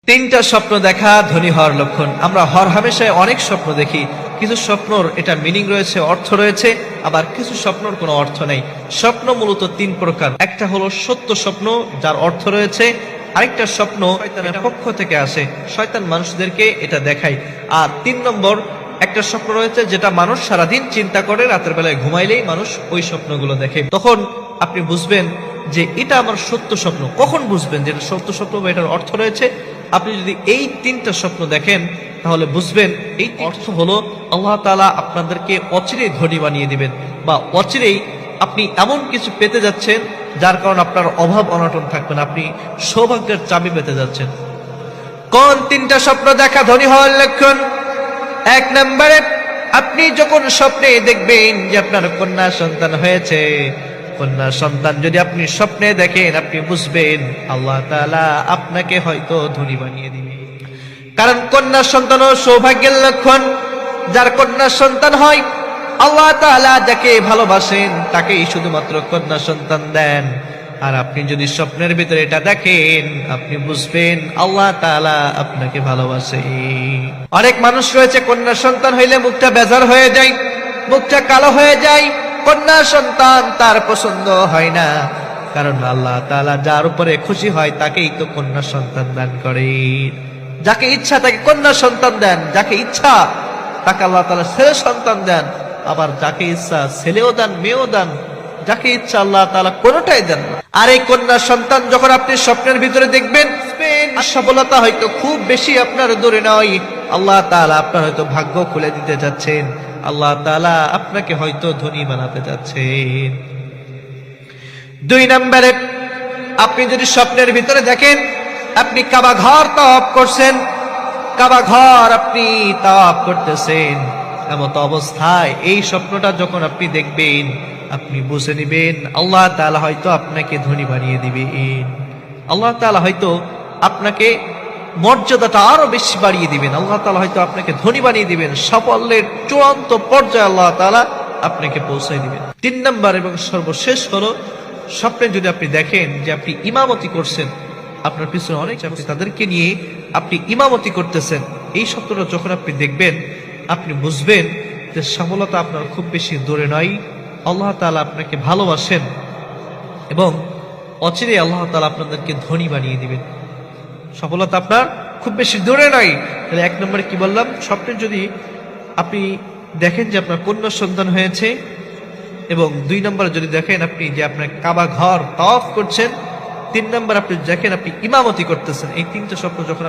তিনটা স্বপ্ন দেখা ধনী হওয়ার লক্ষণ। আমরা হরহামেশায় অনেক স্বপ্ন দেখি, কিছু স্বপ্নর এটা মিনিং রয়েছে, অর্থ রয়েছে, আবার কিছু স্বপ্নর কোনো অর্থ নেই। স্বপ্ন মূলত তিন প্রকার। একটা হলো সত্য স্বপ্ন, যার অর্থ রয়েছে। আরেকটা স্বপ্ন শয়তানের পক্ষ থেকে আসে, শয়তান মানুষদেরকে এটা দেখায়। আর 3 নম্বর একটা স্বপ্ন রয়েছে যেটা মানুষ সারাদিন চিন্তা করে, রাতের বেলায় ঘুমাইলেই মানুষ ওই স্বপ্নগুলো দেখে। তখন আপনি বুঝবেন যে এটা আমার সত্য স্বপ্ন। কখন বুঝবেন যে এটা সত্য স্বপ্ন বা এটার অর্থ রয়েছে? আপনি যদি এই 3টা স্বপ্ন দেখেন তাহলে বুঝবেন এই অর্থ হলো আল্লাহ তাআলা আপনাদেরকে অচিরেই ধনী বানিয়ে দিবেন, বা অচিরেই আপনি এমন কিছু পেতে যাচ্ছেন যার কারণে আপনার অভাব অনটন থাকবে না, আপনি সৌভাগ্যের চাবি পেতে যাচ্ছেন। কোন 3টা স্বপ্ন দেখা ধনী হওয়ার লক্ষণ? 1 নম্বরে আপনি যখন স্বপ্নে দেখবেন যে আপনার কন্যা সন্তান হয়েছে, কন্যা সন্তান যদি আপনি স্বপ্নে দেখেন, আপনি বুঝবেন আল্লাহ তাআলা আপনাকে হয়তো ধনী বানিয়ে দিবে। কারণ কন্যা সন্তান ও সৌভাগ্যের লক্ষণ। যার কন্যা সন্তান হয়, আল্লাহ তাআলা যাকে ভালোবাসেন তাকেই শুধুমাত্র কন্যা সন্তান দেন। আর আপনি যদি স্বপ্নের ভিতরে এটা দেখেন, আপনি বুঝবেন আল্লাহ তাআলা আপনাকে ভালোবাসে। অনেক মানুষ রয়েছে কন্যা সন্তান হইলে মুখটা বেজার হয়ে যায়, মুখটা কালো হয়ে যায়, কন্যা সন্তান তার পছন্দ হয় না। কারণ আল্লাহ তাআলা যার উপরে খুশি হয় তাকেই তো কন্যা সন্তান দান করেন। যাকে ইচ্ছা তাকে কন্যা সন্তান দেন, যাকে ইচ্ছা তাকে আল্লাহ তাআলা ছেলে সন্তান দেন, আবার যাকে ইচ্ছা ছেলেও দেন, মেয়েও দেন, যাকে ইচ্ছা আল্লাহ তাআলা কোনোটাই দেন না। আর এই কন্যা সন্তান যখন আপনি স্বপ্নের ভিতরে দেখবেন, সফলতা হয়তো খুব বেশি আপনার দূরে নয়, আল্লাহ তাআলা আপনার হয়তো ভাগ্য খুলে দিতে যাচ্ছেন, আল্লাহ তাআলা আপনাকে হয়তো ধনী বানাতে যাচ্ছেন। 2 নম্বরে আপনি যদি স্বপ্নের ভিতরে দেখেন আপনি কাবা ঘর তাওয়াফ করছেন, কাবা ঘর আপনি তাওয়াফ করতেছেন, এমত অবস্থায় এই স্বপ্নটা যখন আপনি দেখবেন, আপনি বুঝে নেবেন আল্লাহ তাআলা হয়তো আপনাকে ধনী বানিয়ে দিবেন, আল্লাহ তাআলা হয়তো আপনাকে মর্যাদাটা আরো বেশি বাড়িয়ে দিবেন, আল্লাহ তাআলা হয়তো আপনাকে ধনী বানিয়ে দিবেন, সাফল্যের চূড়ান্ত পর্যায়ে আল্লাহ তাআলা আপনাকে পৌঁছায় দিবেন। 3 নম্বর এবং সর্বশেষ হলো, স্বপ্নে যদি আপনি দেখেন যে আপনি ইমামতি করছেন, আপনার পিছনে অনেক আপনি তাদেরকে নিয়ে আপনি ইমামতি করতেছেন, এই স্বপ্নটা যখন আপনি দেখবেন, আপনি বুঝবেন যে সফলতা আপনার খুব বেশি দূরে নয়, আল্লাহ তাআলা আপনাকে ভালোবাসেন এবং অচিরে আল্লাহ তাআলা আপনাদেরকে ধনী বানিয়ে দিবেন। সফলতা আপনার খুব বেশি দূরে নয়। তাহলে 1 নম্বরে কি বললাম? স্বপ্নে যদি আপনি দেখেন যে আপনার কন্যা সন্তান হয়েছে, এবং 2 নম্বরে যদি দেখেন আপনি যে আপনার কাবা ঘর তাওয়াফ করছেন, 3 নম্বর আপনি দেখেন আপনি ইমামতি করতেছেন। এই 3টা স্বপ্ন যখন